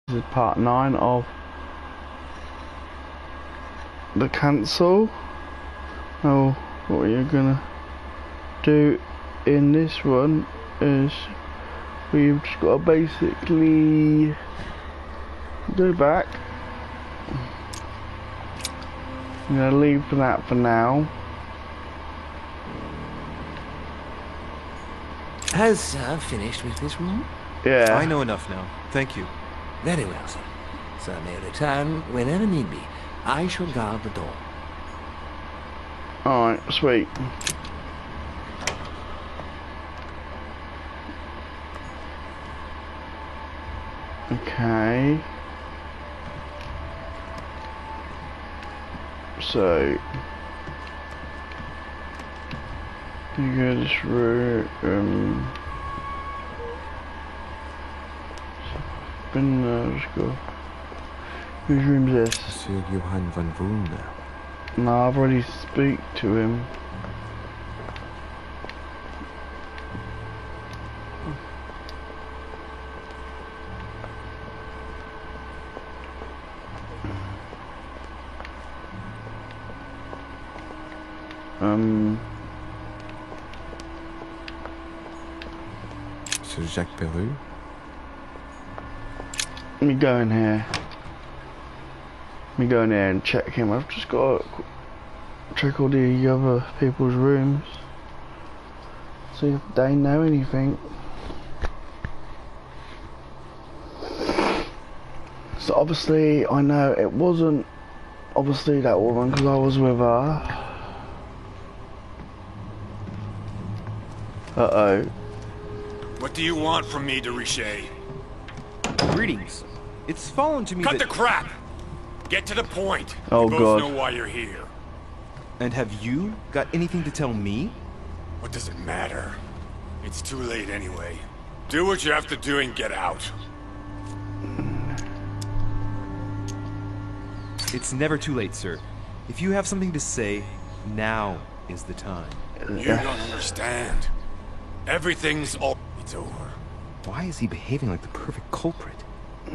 This is part 9 of the cancel. Now, what you're gonna do in this one is we've just got to basically go back. I'm gonna leave that for now. Has Sir finished with this room? Yeah. I know enough now. Thank you. Very well, sir. Sir may return whenever need be. I shall guard the door. Alright, sweet. Okay. So you go to this room. Been there, let's go. Whose room's this? Monsieur Johann van Vulner. No, I've already speak to him. Monsieur Jacques Peru. Let me go in here. Let me go in there and check him. I've just got to check all the other people's rooms. See if they know anything. So obviously I know it wasn't obviously that woman because I was with her. Uh-oh. What do you want from me, de Richet? Greetings. It's fallen to me Cut that... the crap! Get to the point. Oh, we both God. know why you're here. And have you got anything to tell me? What does it matter? It's too late anyway. Do what you have to do and get out. It's never too late, sir. If you have something to say, now is the time. You don't understand. Everything's all... It's over. Why is he behaving like the perfect culprit?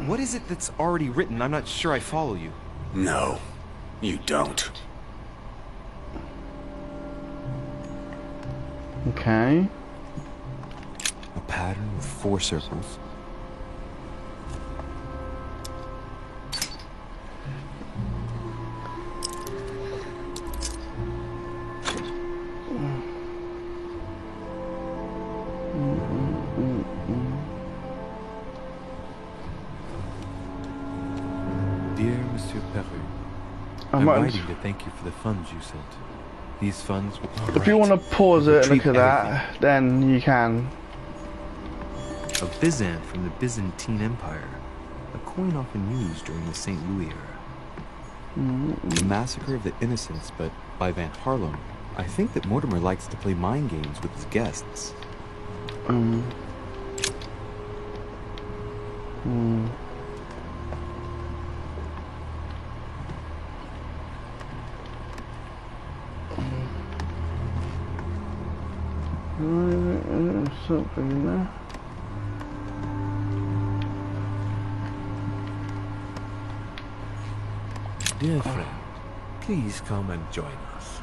What is it that's already written? I'm not sure I follow you. No, you don't. Okay. A pattern with 4 circles. Dear Monsieur Peru, I'm writing to thank you for the funds you sent. These funds will... If you want to pause it and look at that, then you can. A Byzant from the Byzantine Empire. A coin often used during the St. Louis era. The Massacre of the Innocents, but by Van Harlem. I think that Mortimer likes to play mind games with his guests. Something in there. Dear friend, please come and join us.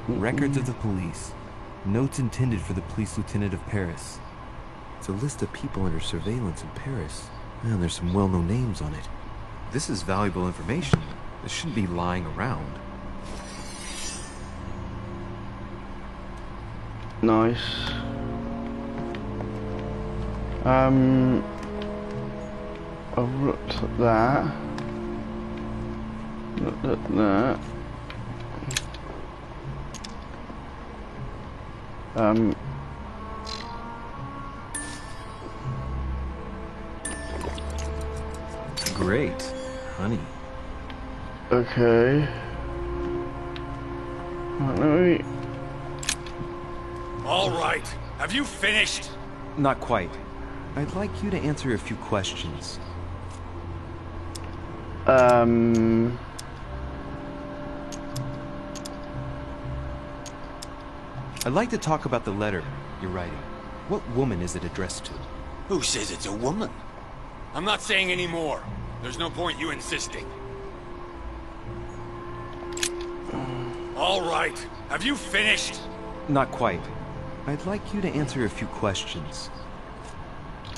Records of the police. Notes intended for the police lieutenant of Paris. It's a list of people under surveillance in Paris. And there's some well-known names on it. This is valuable information. This shouldn't be lying around. Nice. I've looked at that. Looked at that. Great. Honey. Okay. Right, let me... All right. Have you finished? Not quite. I'd like you to answer a few questions. I'd like to talk about the letter you're writing. What woman is it addressed to? Who says it's a woman? I'm not saying any more. There's no point you insisting. All right. Have you finished? Not quite. I'd like you to answer a few questions.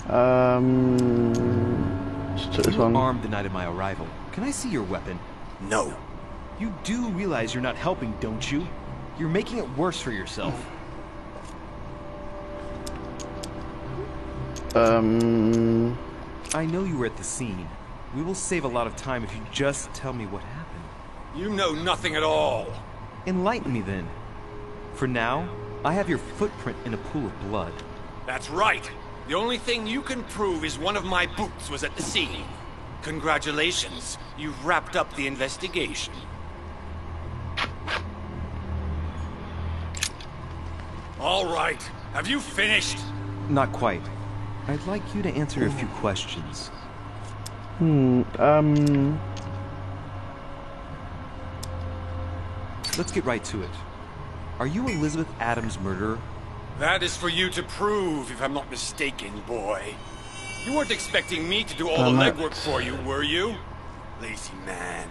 Let's do this You were one. armed the night of my arrival. Can I see your weapon? No. You do realize you're not helping, don't you? You're making it worse for yourself. I know you were at the scene. We will save a lot of time if you just tell me what happened. You know nothing at all. Enlighten me then. For now, I have your footprint in a pool of blood. That's right. The only thing you can prove is one of my boots was at the scene. Congratulations. You've wrapped up the investigation. All right. Have you finished? Not quite. I'd like you to answer a few questions. Let's get right to it. Are you Elizabeth Adams' murderer? That is for you to prove, if I'm not mistaken, boy. You weren't expecting me to do all the legwork for you, were you? Lazy man.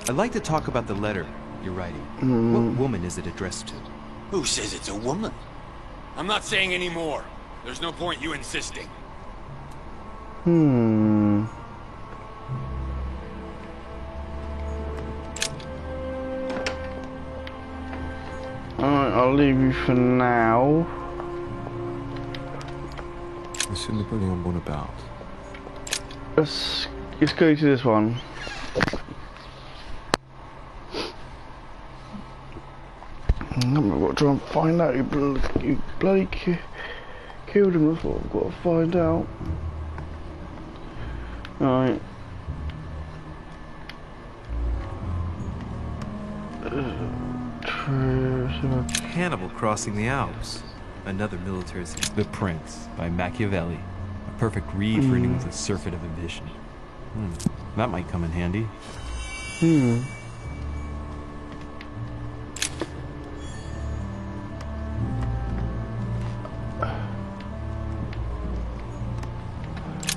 I'd like to talk about the letter you're writing. What woman is it addressed to? Who says it's a woman? I'm not saying any more. There's no point you insisting. Alright, I'll leave you for now. Monsieur Napoleon Bonaparte. Let's go to this one. I've got to try and find out who bloody killed him. That's what I've got to find out. Alright. Hannibal crossing the Alps. Another military scene. The Prince by Machiavelli. A perfect read for anyone with a surfeit of ambition. That might come in handy.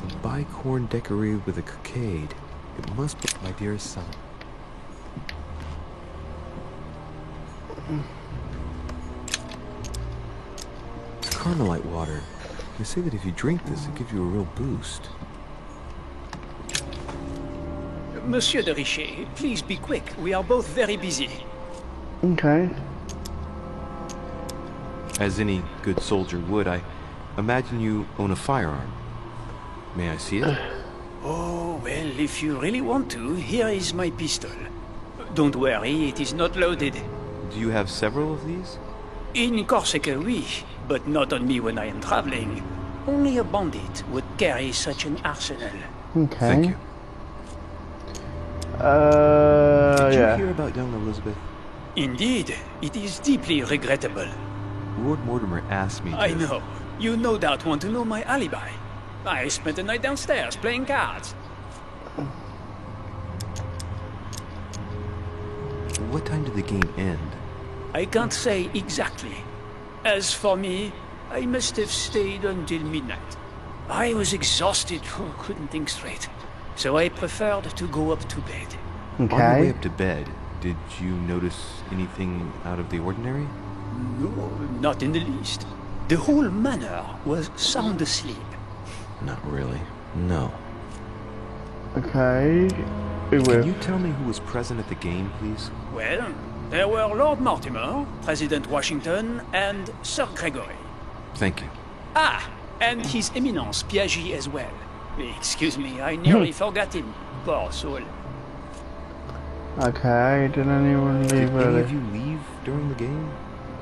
A bicorn decorated with a cockade. It must be my dearest son. Carmelite water. They say that if you drink this, it gives you a real boost. Monsieur de Richet, please be quick. We are both very busy. Okay. As any good soldier would, I imagine you own a firearm. May I see it? Oh, well, if you really want to, here is my pistol. Don't worry, it is not loaded. Do you have several of these? In Corsica, oui, but not on me when I am traveling. Only a bandit would carry such an arsenal. Okay. Thank you. Did you Yeah. hear about young Elizabeth? Indeed, it is deeply regrettable. Lord Mortimer asked me to... I know. You no doubt want to know my alibi. I spent the night downstairs playing cards. What time did the game end? I can't say exactly. As for me, I must have stayed until midnight. I was exhausted, couldn't think straight. So I preferred to go up to bed. On your way Okay. up to bed, did you notice anything out of the ordinary? No, not in the least. The whole manor was sound asleep. Not really. No. Okay. Who Can will? you tell me who was present at the game, please? Well, there were Lord Mortimer, President Washington, and Sir Gregory. Thank you. Ah, and His Eminence Piaggi as well. Excuse me, I nearly forgot him. Poor soul. Okay, did anyone Did leave any early? of you leave during the game?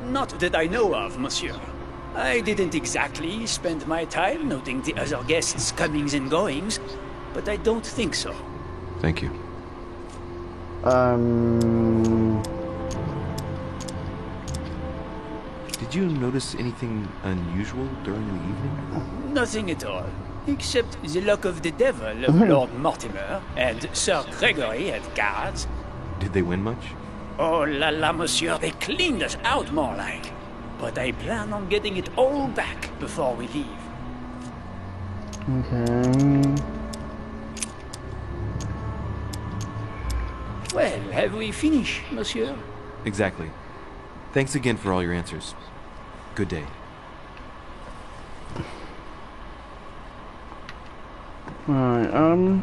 Not that I know of, monsieur. I didn't exactly spend my time noting the other guests' comings and goings, but I don't think so. Thank you. Did you notice anything unusual during the evening? Nothing at all, except the luck of the devil of Lord Mortimer and Sir Gregory at cards. Did they win much? Oh la la, monsieur, they cleaned us out more like. But I plan on getting it all back before we leave. Okay. Well, have we finished, monsieur? Exactly. Thanks again for all your answers. Good day. Right,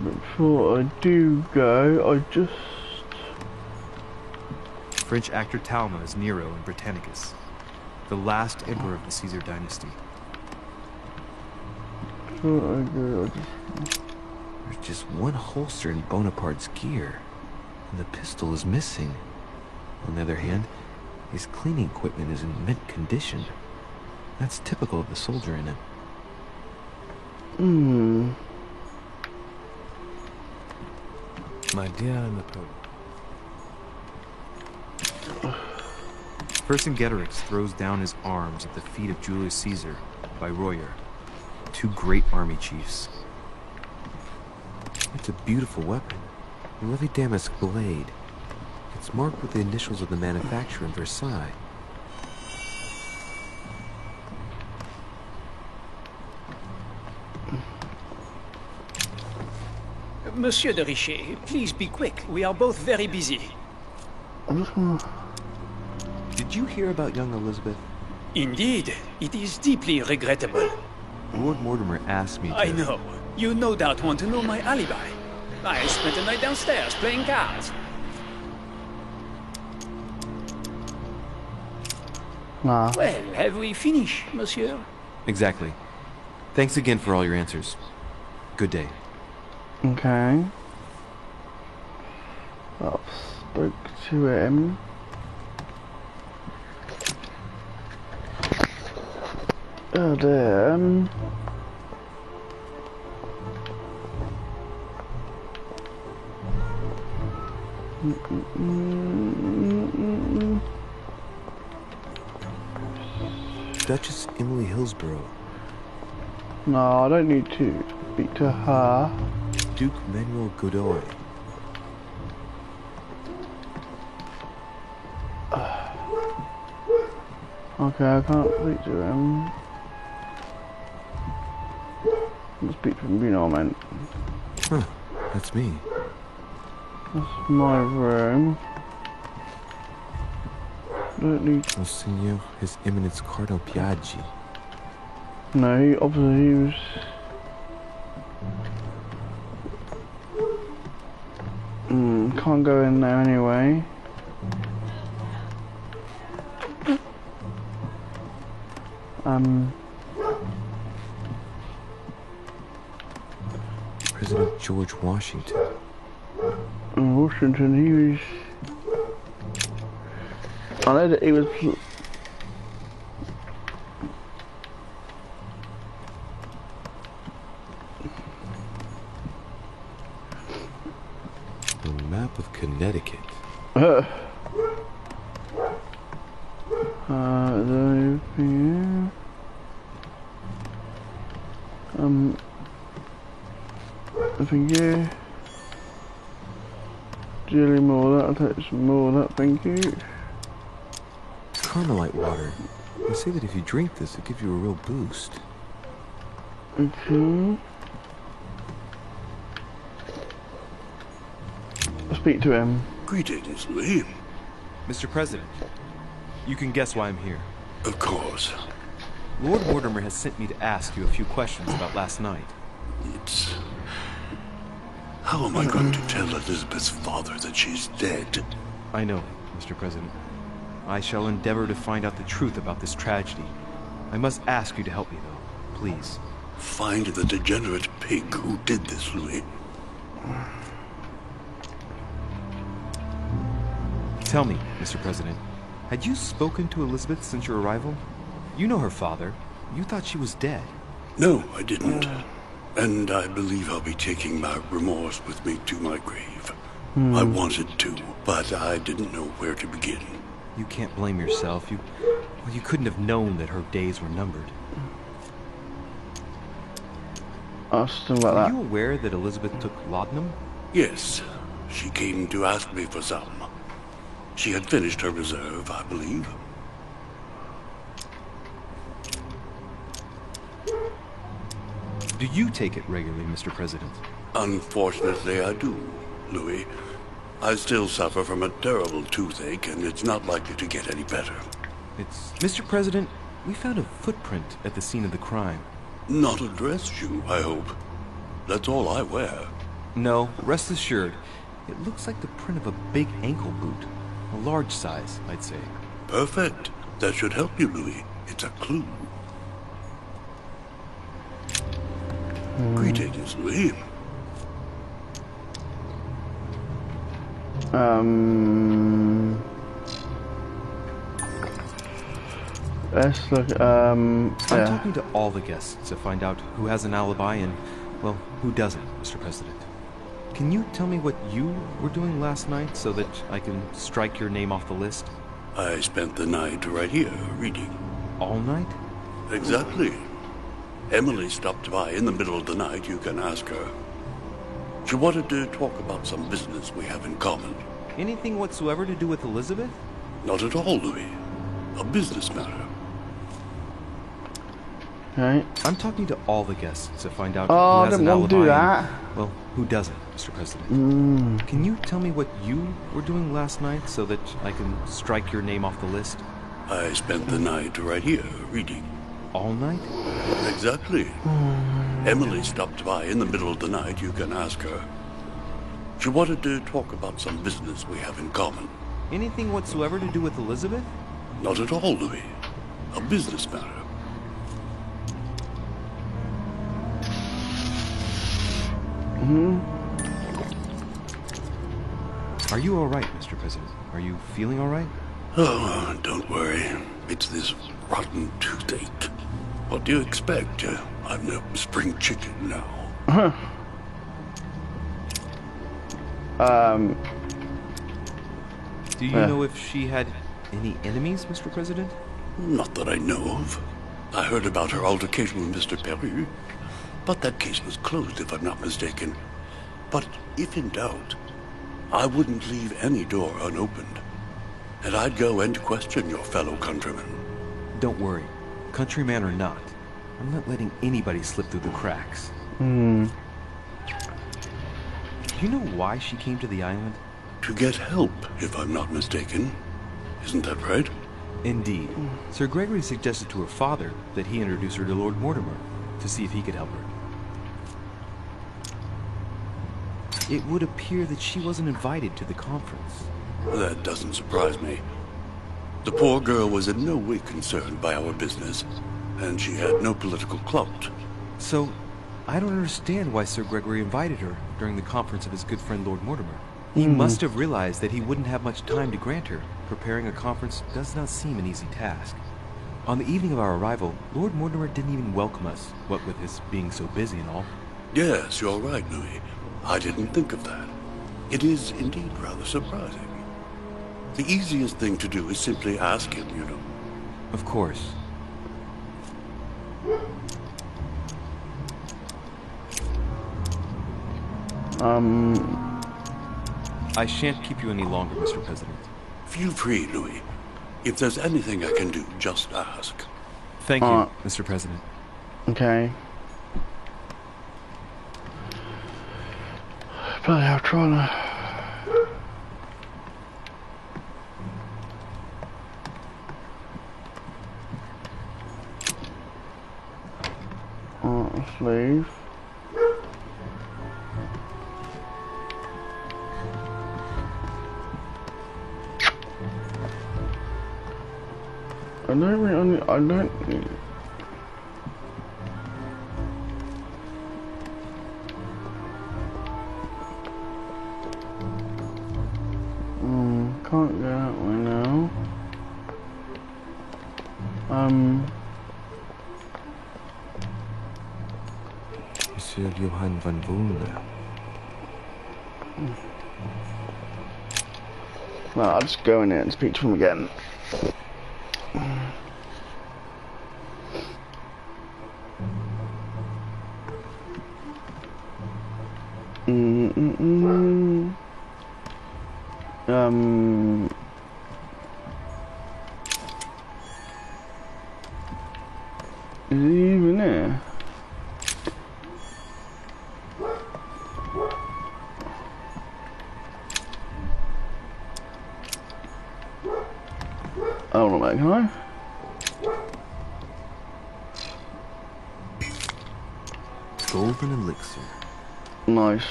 before I do go, I just... French actor Talma is Nero in Britannicus, the last emperor of the Caesar dynasty. Before I go, I just... There's just one holster in Bonaparte's gear, and the pistol is missing. On the other hand, his cleaning equipment is in mint condition. That's typical of the soldier in him. My dear Napoleon. Vercingetorix throws down his arms at the feet of Julius Caesar by Royer, two great army chiefs. It's a beautiful weapon. A really damask blade. It's marked with the initials of the manufacturer in Versailles. Monsieur de Richet, please be quick. We are both very busy. I'm just gonna... Did you hear about young Elizabeth? Indeed, it is deeply regrettable. Lord Mortimer asked me to... I know. You no doubt want to know my alibi. I spent the night downstairs playing cards. Nah. Well, have we finished, monsieur? Exactly. Thanks again for all your answers. Good day. Okay. I spoke to him. Then... Duchess Emily Hillsborough. No, I don't need to speak to her. Duke Manuel Godoy. Okay, I can't speak to him. I'll speak to him, you know, man. Huh, that's me. That's my room. Don't need... Monsignor, His Eminence Cardinal Piaggi. No, he obviously was... can't go in there anyway. President George Washington. In Washington, he was... I know that he was... The map of Connecticut. Thank you. Jelly more of that, I'll take some more of that, thank you. It's Carmelite water. They say that if you drink this, it gives you a real boost. Okay. I'll speak to him. Greetings, Louis. Mr. President, you can guess why I'm here. Of course. Lord Mortimer has sent me to ask you a few questions about last night. It's... How am I going to tell Elizabeth's father that she's dead? I know, Mr. President. I shall endeavor to find out the truth about this tragedy. I must ask you to help me, though. Please. Find the degenerate pig who did this, Louis. Tell me, Mr. President, had you spoken to Elizabeth since your arrival? You know her father. You thought she was dead. No, I didn't. And I believe I'll be taking my remorse with me to my grave. I wanted to, but I didn't know where to begin. You can't blame yourself. Well, you couldn't have known that her days were numbered. Asked him about Are that. you aware that Elizabeth took laudanum? Yes, she came to ask me for some. She had finished her reserve, I believe. Do you take it regularly, Mr. President? Unfortunately, I do, Louis. I still suffer from a terrible toothache, and it's not likely to get any better. Mr. President, we found a footprint at the scene of the crime. Not a dress shoe, I hope. That's all I wear. No, rest assured. It looks like the print of a big ankle boot. A large size, I'd say. Perfect. That should help you, Louis. It's a clue. Greetings, Louis. Let's look, I'm yeah. talking to all the guests to find out who has an alibi and, well, who doesn't, Mr. President. Can you tell me what you were doing last night so that I can strike your name off the list? I spent the night right here, reading. All night? Exactly. Emily stopped by in the middle of the night. You can ask her. She wanted to talk about some business we have in common. Anything whatsoever to do with Elizabeth? Not at all, Louis. A business matter. Right. I'm talking to all the guests to find out Oh, who I has didn't an want to alibi do and, that. well, who doesn't, Mr. President. Can you tell me what you were doing last night so that I can strike your name off the list? I spent the night right here, reading. All night? Exactly. Emily stopped by in the middle of the night. You can ask her. She wanted to talk about some business we have in common. Anything whatsoever to do with Elizabeth? Not at all, Louis. A business matter. Are you all right, Mr. President? Are you feeling all right? Oh, don't worry. It's this rotten toothache. What do you expect? I'm no spring chicken now. Do you know if she had any enemies, Mr. President? Not that I know of. I heard about her altercation with Mr. Perry, but that case was closed, if I'm not mistaken. But if in doubt, I wouldn't leave any door unopened. And I'd go and question your fellow countrymen. Don't worry. Countryman or not, I'm not letting anybody slip through the cracks. Hmm. Do you know why she came to the island? To get help, if I'm not mistaken. Isn't that right? Indeed. Sir Gregory suggested to her father that he introduce her to Lord Mortimer to see if he could help her. It would appear that she wasn't invited to the conference. That doesn't surprise me. The poor girl was in no way concerned by our business, and she had no political clout. So, I don't understand why Sir Gregory invited her during the conference of his good friend Lord Mortimer. He must have realized that he wouldn't have much time to grant her. Preparing a conference does not seem an easy task. On the evening of our arrival, Lord Mortimer didn't even welcome us, what with his being so busy and all. Yes, you're right, Louis. I didn't think of that. It is indeed rather surprising. The easiest thing to do is simply ask him, you know. Of course. I shan't keep you any longer, Mr. President. Feel free, Louis. If there's anything I can do, just ask. Thank you, Mr. President. Okay. Bloody hell, trying to... Let's leave. I don't really, I don't... Can't go that way now. Monsieur Johann van Boone. Well, I'll just go in there and speak to him again. Is he even there? Hold on, mate, can I? Golden elixir. Nice.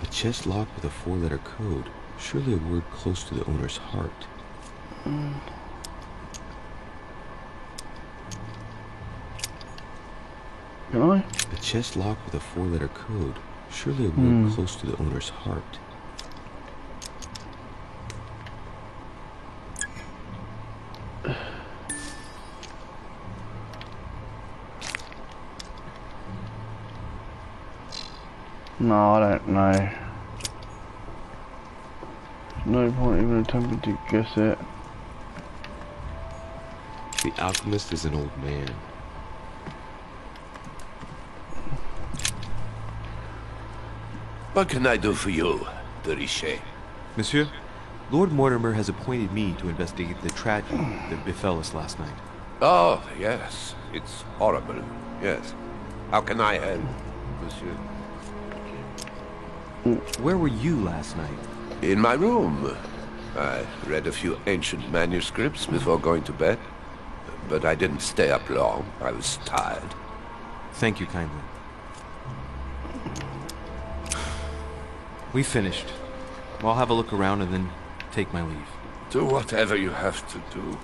A chest locked with a 4-letter code. Surely a word close to the owner's heart. Can I? A chest locked with a 4-letter code. Surely a word close to the owner's heart. No, I don't know. No point even attempting to guess it. The alchemist is an old man. What can I do for you, de Richet? Monsieur, Lord Mortimer has appointed me to investigate the tragedy that befell us last night. Oh, yes. It's horrible. Yes. How can I help, monsieur? Where were you last night? In my room. I read a few ancient manuscripts before going to bed. But I didn't stay up long. I was tired. Thank you kindly. We finished. I'll have a look around and then take my leave. Do whatever you have to do.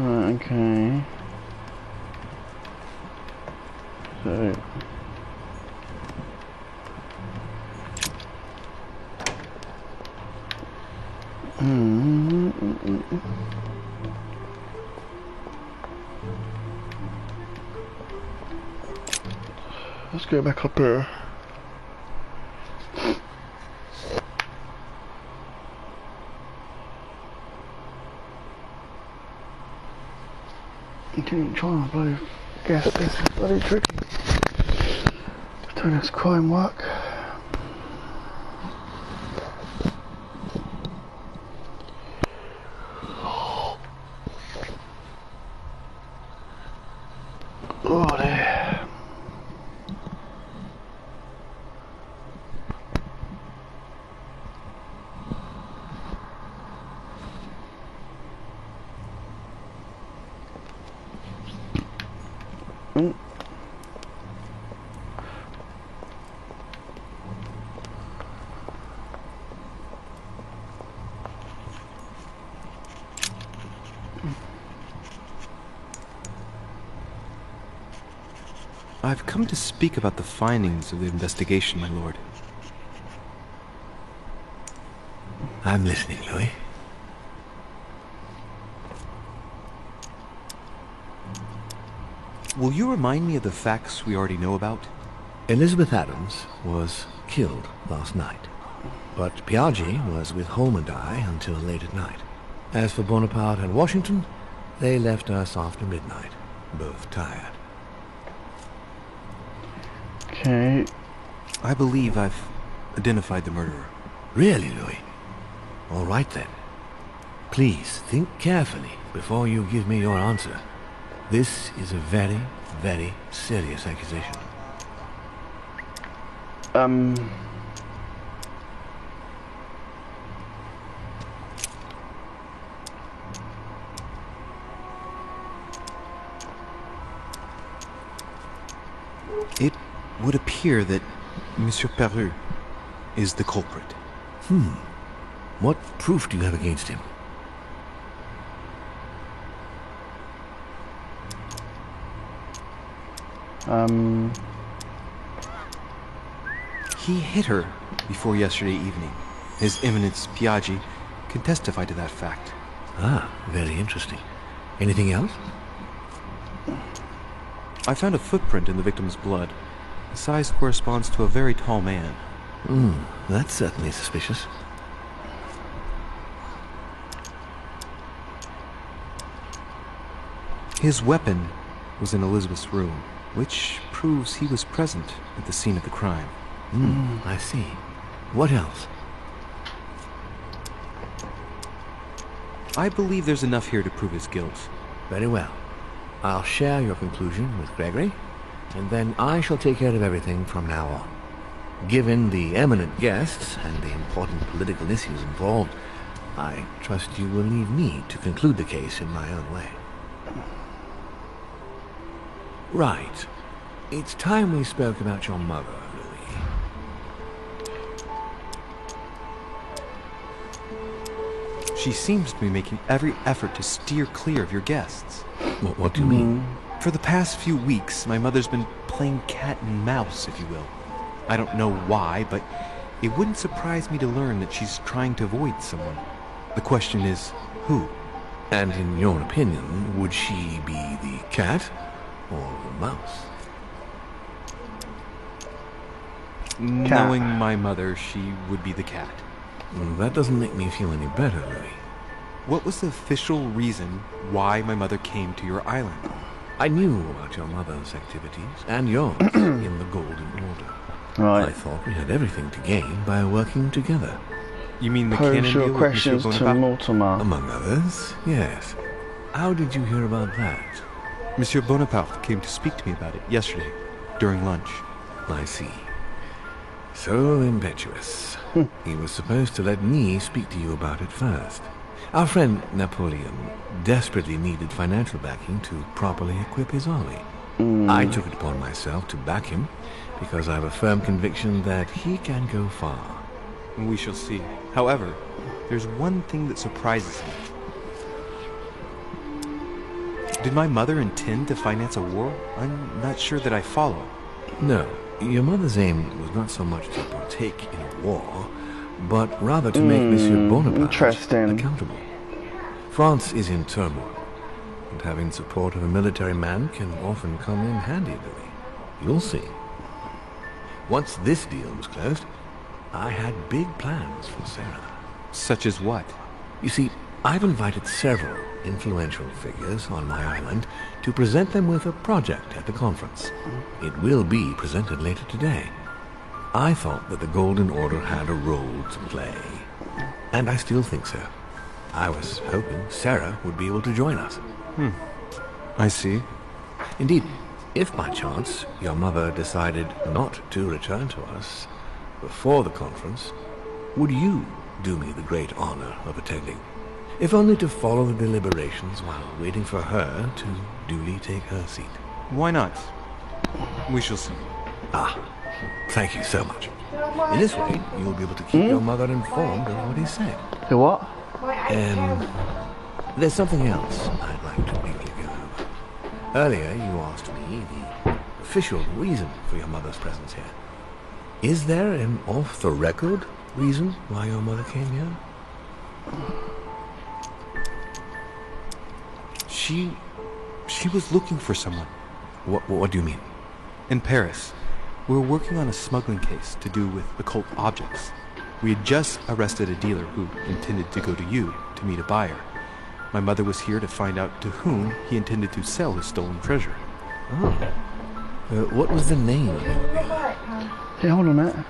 Okay. So. Let's go back up there. Continue trying to bloody guess this is bloody tricky. Doing this crime work. Oh dear. I've come to speak about the findings of the investigation, my lord. I'm listening, Louis. Will you remind me of the facts we already know about? Elizabeth Adams was killed last night, but Piaggi was with Holm and I until late at night. As for Bonaparte and Washington, they left us after midnight, both tired. Okay. I believe I've identified the murderer. Really, Louis? All right then. Please think carefully before you give me your answer. This is a very, very serious accusation. It would appear that Monsieur Peru is the culprit. What proof do you have against him? He hit her before yesterday evening. His Eminence Piaggi can testify to that fact. Ah, very interesting. Anything else? I found a footprint in the victim's blood. The size corresponds to a very tall man. That's certainly suspicious. His weapon was in Elizabeth's room, which proves he was present at the scene of the crime. I see. What else? I believe there's enough here to prove his guilt. Very well. I'll share your conclusion with Gregory, and then I shall take care of everything from now on. Given the eminent guests and the important political issues involved, I trust you will leave me to conclude the case in my own way. Right. It's time we spoke about your mother, Louis. She seems to be making every effort to steer clear of your guests. What do you mean? For the past few weeks, my mother's been playing cat and mouse, if you will. I don't know why, but it wouldn't surprise me to learn that she's trying to avoid someone. The question is, who? And in your opinion, would she be the cat or the mouse? Knowing my mother, she would be the cat. That doesn't make me feel any better, Louis. What was the official reason why my mother came to your island? I knew about your mother's activities, and yours, in the Golden Order. Right. I thought we had everything to gain by working together. You mean the Pose canon deal your with Monsieur questions to Bonaparte? Mortimer. Among others, yes. How did you hear about that? Monsieur Bonaparte came to speak to me about it yesterday, during lunch. I see. So impetuous. He was supposed to let me speak to you about it first. Our friend Napoleon desperately needed financial backing to properly equip his army. I took it upon myself to back him because I have a firm conviction that he can go far. We shall see. However, there's one thing that surprises me. Did my mother intend to finance a war? I'm not sure that I follow. No, your mother's aim was not so much to partake in a war, but rather to make Monsieur Bonaparte interesting. accountable. France is in turmoil, and having support of a military man can often come in handy, Louis. You'll see. Once this deal was closed, I had big plans for Sarah. Such as what? You see, I've invited several influential figures on my island to present them with a project at the conference. It will be presented later today. I thought that the Golden Order had a role to play, and I still think so. I was hoping Sarah would be able to join us. I see. Indeed, if by chance your mother decided not to return to us before the conference, would you do me the great honor of attending? If only to follow the deliberations while waiting for her to duly take her seat. Why not? We shall see. Thank you so much. In this way, you'll be able to keep your mother informed of what he said. The what? There's something else I'd like to briefly go over. Earlier, you asked me the official reason for your mother's presence here. Is there an off-the-record reason why your mother came here? She was looking for someone. What do you mean? In Paris, we were working on a smuggling case to do with occult objects. We had just arrested a dealer who intended to go to you to meet a buyer. My mother was here to find out to whom he intended to sell his stolen treasure. What was the name of your dealer? Hey, hold on a minute.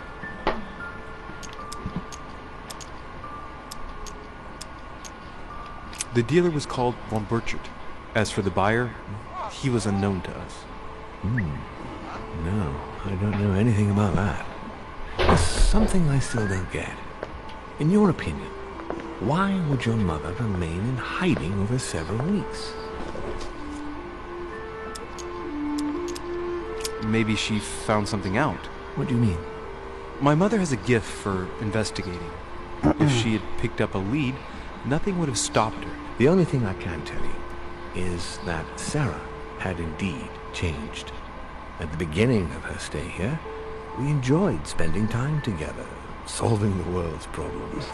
The dealer was called Von Burchard. As for the buyer, he was unknown to us. No, I don't know anything about that. There's something I still don't get. In your opinion, why would your mother remain in hiding over several weeks? Maybe she found something out. What do you mean? My mother has a gift for investigating. If she had picked up a lead, nothing would have stopped her. The only thing I can tell you is that Sarah had indeed changed. At the beginning of her stay here, we enjoyed spending time together, solving the world's problems.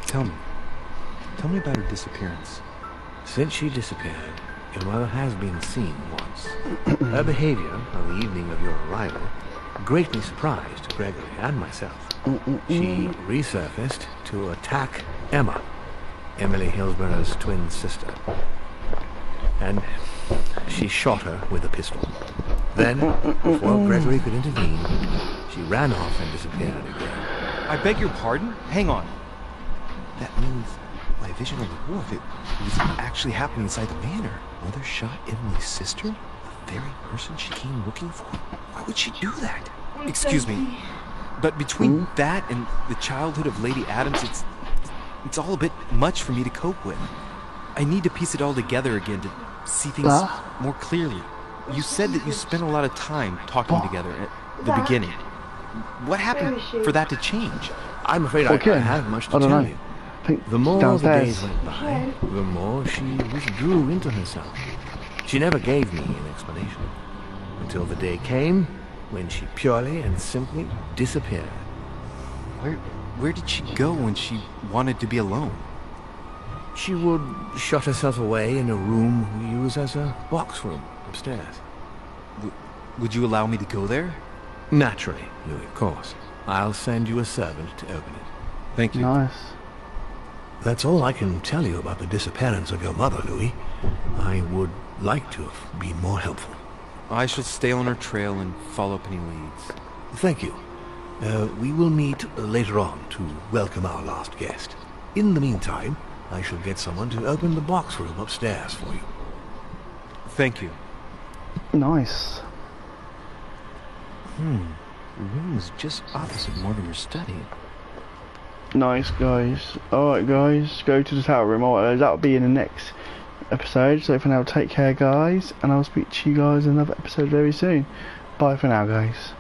Tell me about her disappearance. Since she disappeared, your mother has been seen once. Her behavior on the evening of your arrival greatly surprised Gregory and myself. She resurfaced to attack Emma, Emily Hillsborough's twin sister. And she shot her with a pistol. Then, before Gregory could intervene, she ran off and disappeared again. I beg your pardon? Hang on. That means my vision on the wharf, it was actually happening inside the manor. Mother shot Emily's sister? The very person she came looking for? Why would she do that? Excuse me, but between that and the childhood of Lady Adams, it's all a bit much for me to cope with. I need to piece it all together again to see things more clearly. You said that you spent a lot of time talking together at the beginning. What happened for that to change? I'm afraid I don't have much to tell you. The more downstairs. the days went by, the more she withdrew into herself. She never gave me an explanation. Until the day came when she purely and simply disappeared. Where did she go when she wanted to be alone? She would shut herself away in a room we use as a box room upstairs. Would you allow me to go there? Naturally, Louis, of course. I'll send you a servant to open it. Thank you. Nice. That's all I can tell you about the disappearance of your mother, Louis. I would like to have been more helpful. I shall stay on her trail and follow up any leads. Thank you. We will meet later on to welcome our last guest. In the meantime, I shall get someone to open the box room upstairs for you. Thank you. Nice. The room is just opposite Mortimer's study. Nice, guys. Alright, guys, go to the tower room. Alright, that'll be in the next episode. So for now, take care, guys, and I'll speak to you guys in another episode very soon. Bye for now, guys.